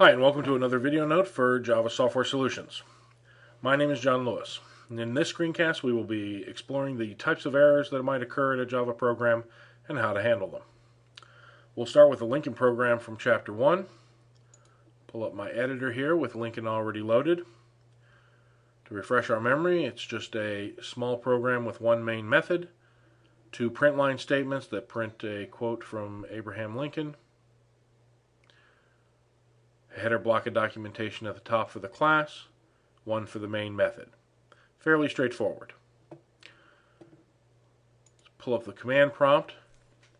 Hi, and welcome to another video note for Java Software Solutions. My name is John Lewis, and in this screencast we will be exploring the types of errors that might occur in a Java program and how to handle them. We'll start with the Lincoln program from Chapter 1. Pull up my editor here with Lincoln already loaded. To refresh our memory, it's just a small program with one main method, two print line statements that print a quote from Abraham Lincoln, a header block of documentation at the top for the class, one for the main method. Fairly straightforward. Let's pull up the command prompt,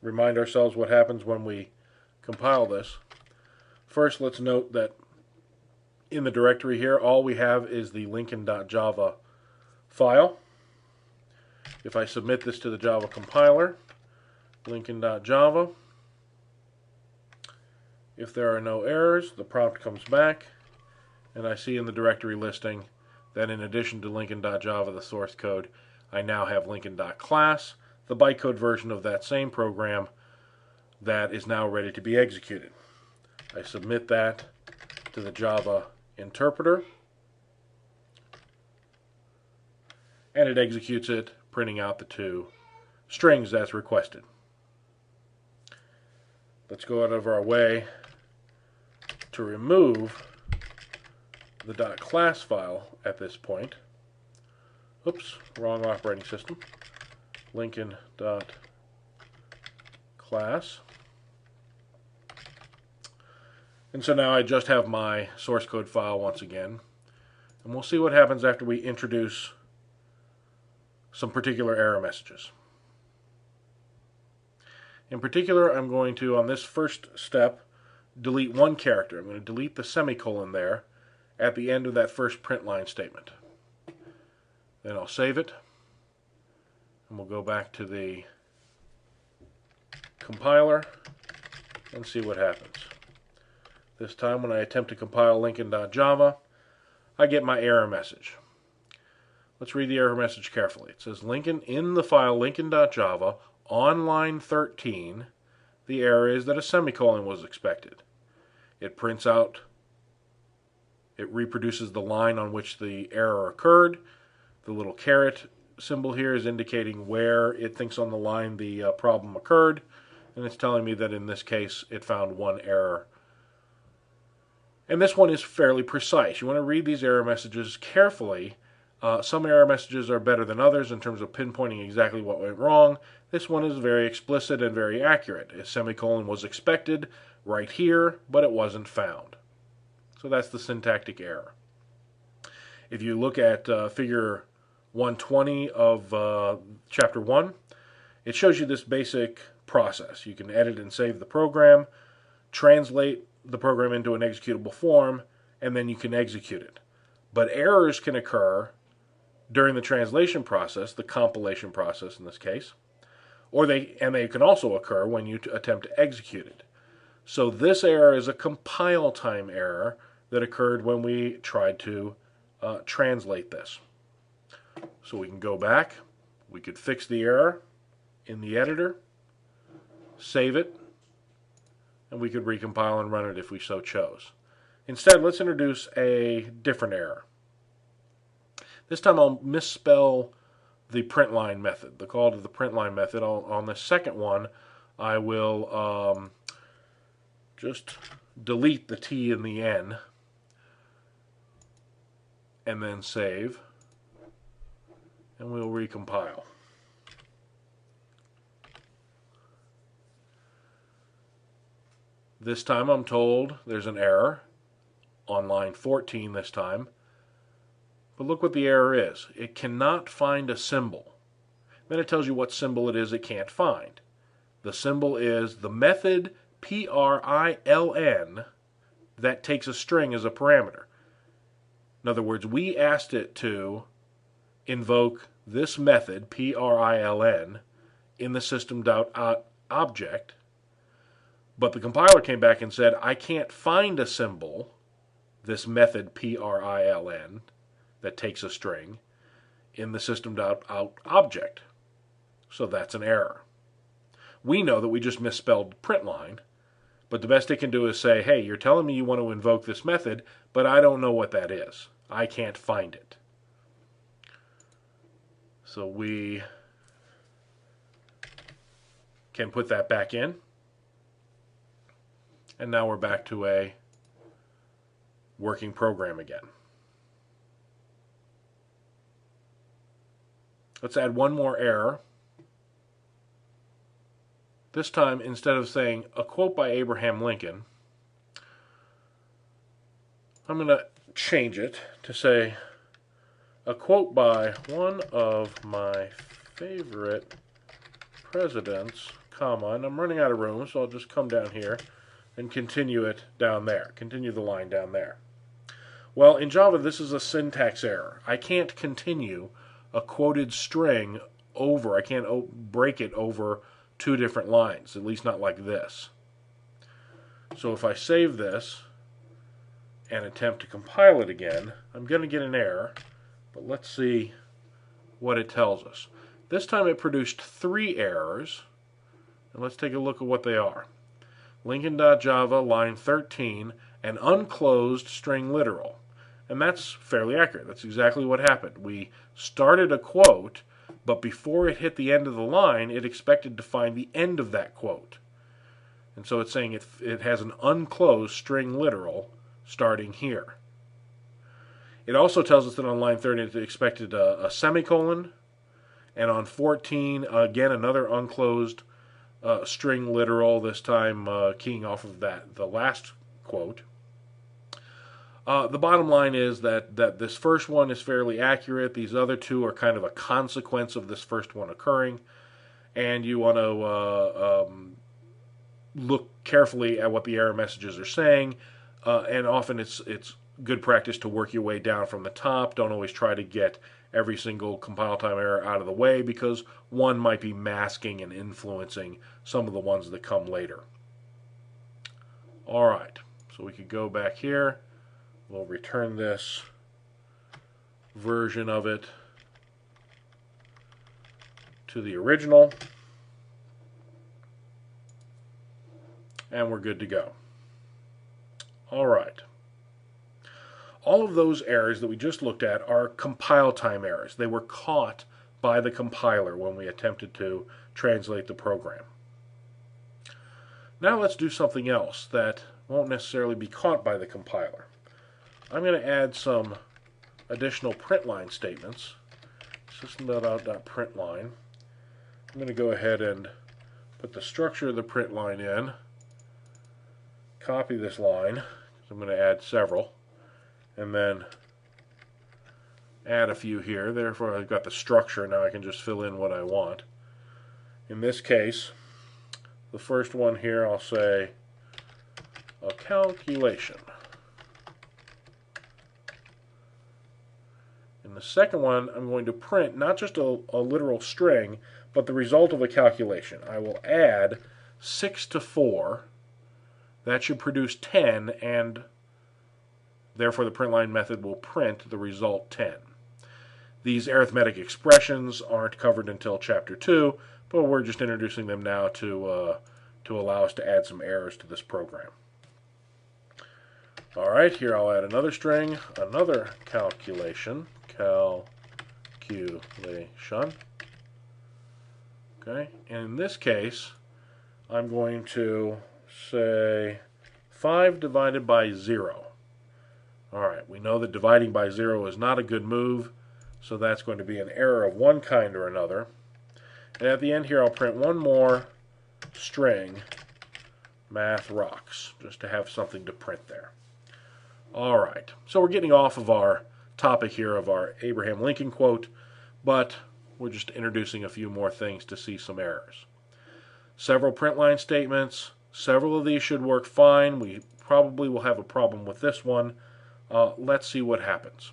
remind ourselves what happens when we compile this. First, let's note that in the directory here, all we have is the lincoln.java file. If I submit this to the Java compiler, lincoln.java, if there are no errors, the prompt comes back, and I see in the directory listing that in addition to lincoln.java, the source code, I now have lincoln.class, the bytecode version of that same program that is now ready to be executed. I submit that to the Java interpreter, and it executes it, printing out the two strings as requested. Let's go out of our way to remove the .class file at this point. Oops, wrong operating system. Lincoln.class. And so now I just have my source code file once again. And we'll see what happens after we introduce some particular error messages. In particular, I'm going to, on this first step, delete one character. I'm going to delete the semicolon there at the end of that first print line statement. Then I'll save it, and we'll go back to the compiler and see what happens. This time when I attempt to compile lincoln.java, I get my error message. Let's read the error message carefully. It says, Lincoln, in the file lincoln.java, on line 13, the error is that a semicolon was expected. It prints out, it reproduces the line on which the error occurred. The little caret symbol here is indicating where it thinks on the line the problem occurred, and it's telling me that in this case it found one error. And this one is fairly precise. You want to read these error messages carefully. Some error messages are better than others in terms of pinpointing exactly what went wrong. This one is very explicit and very accurate. A semicolon was expected right here, but it wasn't found. So that's the syntactic error. If you look at figure 120 of chapter 1, it shows you this basic process. You can edit and save the program, translate the program into an executable form, and then you can execute it. But errors can occur during the translation process, the compilation process in this case, or they can also occur when you attempt to execute it. So this error is a compile time error that occurred when we tried to translate this. So we can go back, we could fix the error in the editor, save it, and we could recompile and run it if we so chose. Instead, let's introduce a different error. This time I'll misspell the print line method, the call to the print line method. On the second one, I will just delete the T and the N and then save, and we'll recompile. This time I'm told there's an error on line 14 this time. But look what the error is. It cannot find a symbol. Then it tells you what symbol it is it can't find. The symbol is the method priln that takes a string as a parameter. In other words, we asked it to invoke this method priln in the system.object, but the compiler came back and said, I can't find a symbol, this method priln, that takes a string, in the system.out.object. So that's an error. We know that we just misspelled print line, But the best it can do is say, hey, you're telling me you want to invoke this method, but I don't know what that is. I can't find it. So we can put that back in. And now we're back to a working program again. Let's add one more error. This time, instead of saying a quote by Abraham Lincoln, I'm going to change it to say a quote by one of my favorite presidents, comma, and I'm running out of room, so I'll just come down here and continue it down there. Continue the line down there. Well, in Java, this is a syntax error. I can't continue a quoted string over. I can't break it over two different lines, at least not like this. So if I save this and attempt to compile it again, I'm going to get an error, but let's see what it tells us. This time it produced 3 errors, and let's take a look at what they are. Lincoln.java, line 13, an unclosed string literal. And that's fairly accurate. That's exactly what happened. We started a quote, but before it hit the end of the line, it expected to find the end of that quote. And so it's saying it has an unclosed string literal starting here. It also tells us that on line 30 it expected a semicolon, and on 14, again, another unclosed string literal, this time keying off of the last quote. The bottom line is that this first one is fairly accurate. These other two are kind of a consequence of this first one occurring, and you want to look carefully at what the error messages are saying, and often it's good practice to work your way down from the top. Don't always try to get every single compile time error out of the way, because one might be masking and influencing some of the ones that come later. Alright, so we could go back here. We'll return this version of it to the original, and we're good to go. Alright. All of those errors that we just looked at are compile time errors. They were caught by the compiler when we attempted to translate the program. Now let's do something else that won't necessarily be caught by the compiler. I'm going to add some additional print line statements. System.out.println. I'm going to go ahead and put the structure of the print line in, copy this line, because I'm going to add several, and then add a few here. Therefore, I've got the structure. Now I can just fill in what I want. In this case, the first one here, I'll say a calculation. In the second one, I'm going to print not just a literal string, but the result of a calculation. I will add 6 to 4. That should produce 10, and therefore the printline method will print the result 10. These arithmetic expressions aren't covered until Chapter 2, but we're just introducing them now to allow us to add some errors to this program. Alright, here I'll add another string, another calculation. Okay, and in this case, I'm going to say 5 divided by 0. Alright, we know that dividing by 0 is not a good move, so that's going to be an error of one kind or another. And at the end here, I'll print one more string, math rocks, just to have something to print there. Alright, so we're getting off of our topic here of our Abraham Lincoln quote, but we're just introducing a few more things to see some errors. Several print line statements. Several of these should work fine. We probably will have a problem with this one. Let's see what happens.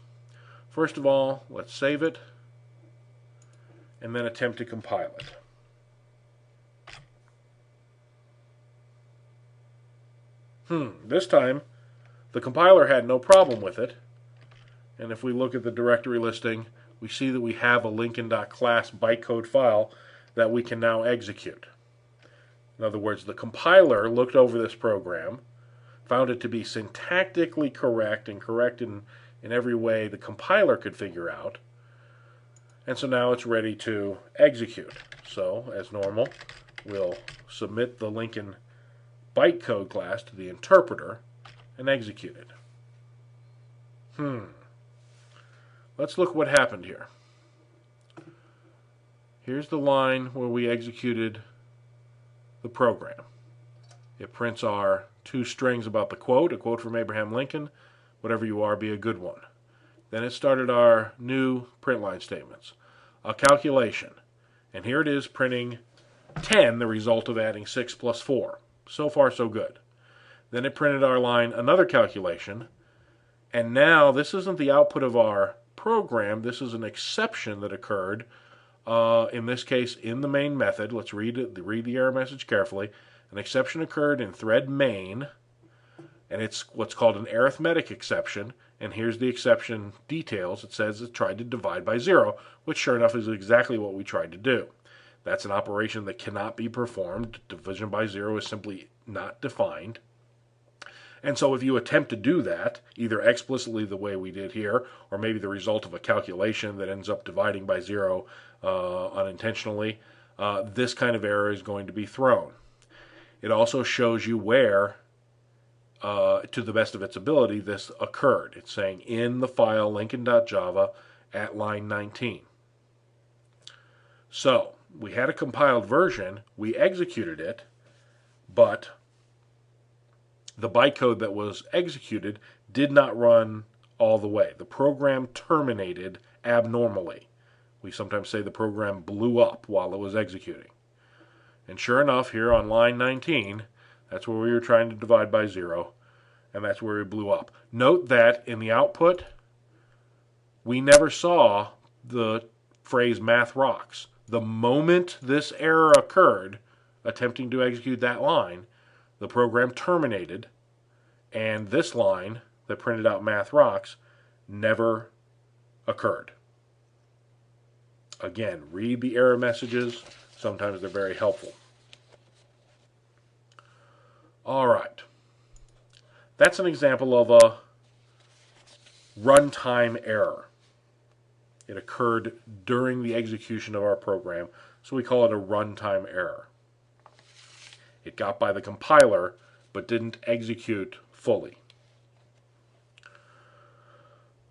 First of all, let's save it and then attempt to compile it. This time the compiler had no problem with it. And if we look at the directory listing, we see that we have a Lincoln.class bytecode file that we can now execute. In other words, the compiler looked over this program, found it to be syntactically correct and correct in every way the compiler could figure out, and so now it's ready to execute. So, as normal, we'll submit the Lincoln bytecode class to the interpreter and execute it. Let's look what happened here. Here's the line where we executed the program. It prints our two strings about the quote, a quote from Abraham Lincoln, whatever you are, be a good one. Then it started our new print line statements. A calculation. And here it is printing 10, the result of adding 6 plus 4. So far, so good. Then it printed our line, another calculation. And now this isn't the output of our program. This is an exception that occurred, in this case, in the main method. Let's read the error message carefully. An exception occurred in thread main, and it's what's called an arithmetic exception. And here's the exception details. It says it tried to divide by 0, which sure enough is exactly what we tried to do. That's an operation that cannot be performed. Division by 0 is simply not defined. And so if you attempt to do that, either explicitly the way we did here, or maybe the result of a calculation that ends up dividing by 0 unintentionally, this kind of error is going to be thrown. It also shows you where, to the best of its ability, this occurred. It's saying in the file lincoln.java at line 19. So, we had a compiled version, we executed it, but the bytecode that was executed did not run all the way. The program terminated abnormally. We sometimes say the program blew up while it was executing. And sure enough, here on line 19, that's where we were trying to divide by 0, and that's where it blew up. Note that in the output, we never saw the phrase math rocks. The moment this error occurred, attempting to execute that line, the program terminated, and this line that printed out math rocks never occurred. Again, read the error messages. Sometimes they're very helpful. All right. That's an example of a runtime error. It occurred during the execution of our program, so we call it a runtime error. It got by the compiler, but didn't execute fully.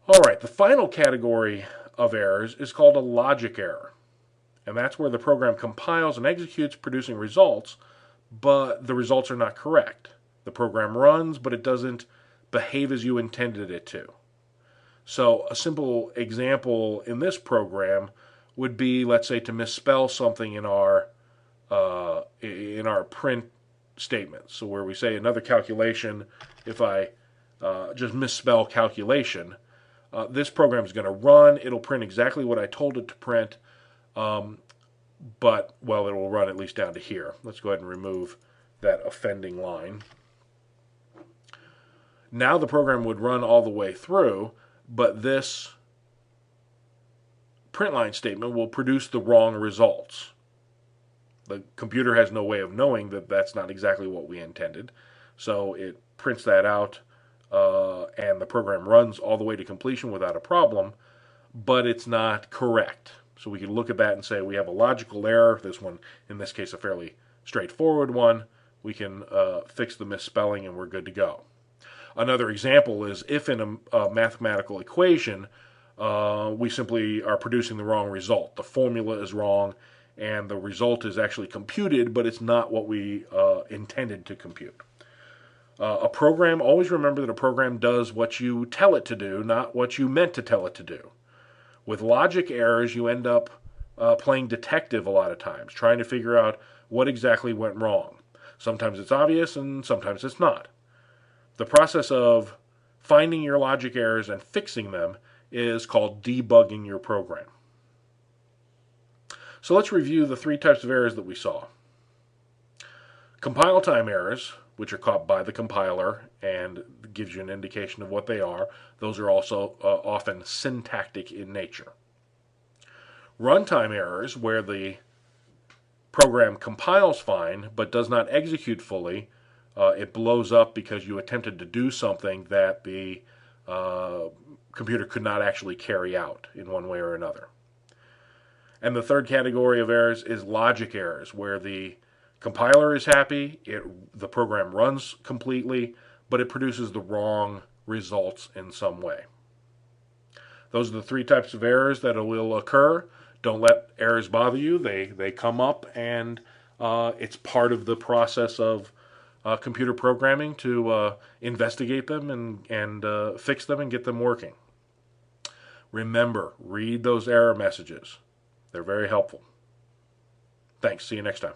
All right, the final category of errors is called a logic error. And that's where the program compiles and executes, producing results, but the results are not correct. The program runs, but it doesn't behave as you intended it to. So a simple example in this program would be, let's say, to misspell something in our print statement. So where we say another calculation, if I just misspell calculation, this program is going to run. It'll print exactly what I told it to print, but, well, it will run at least down to here. Let's go ahead and remove that offending line. Now the program would run all the way through, but this print line statement will produce the wrong results. The computer has no way of knowing that that's not exactly what we intended, so it prints that out, and the program runs all the way to completion without a problem, but it's not correct. So we can look at that and say we have a logical error. This one, in this case, a fairly straightforward one. We can fix the misspelling and we're good to go. Another example is if in a mathematical equation we simply are producing the wrong result. The formula is wrong and the result is actually computed, but it's not what we intended to compute. A program, always remember that a program does what you tell it to do, not what you meant to tell it to do. With logic errors, you end up playing detective a lot of times, trying to figure out what exactly went wrong. Sometimes it's obvious and sometimes it's not. The process of finding your logic errors and fixing them is called debugging your program. So let's review the three types of errors that we saw. Compile time errors, which are caught by the compiler and gives you an indication of what they are. Those are also often syntactic in nature. Runtime errors, where the program compiles fine but does not execute fully, it blows up because you attempted to do something that the computer could not actually carry out in one way or another. And the third category of errors is logic errors, where the compiler is happy, the program runs completely, but it produces the wrong results in some way. Those are the three types of errors that will occur. Don't let errors bother you. They come up, and it's part of the process of computer programming to investigate them and fix them and get them working. Remember, read those error messages. They're very helpful. Thanks. See you next time.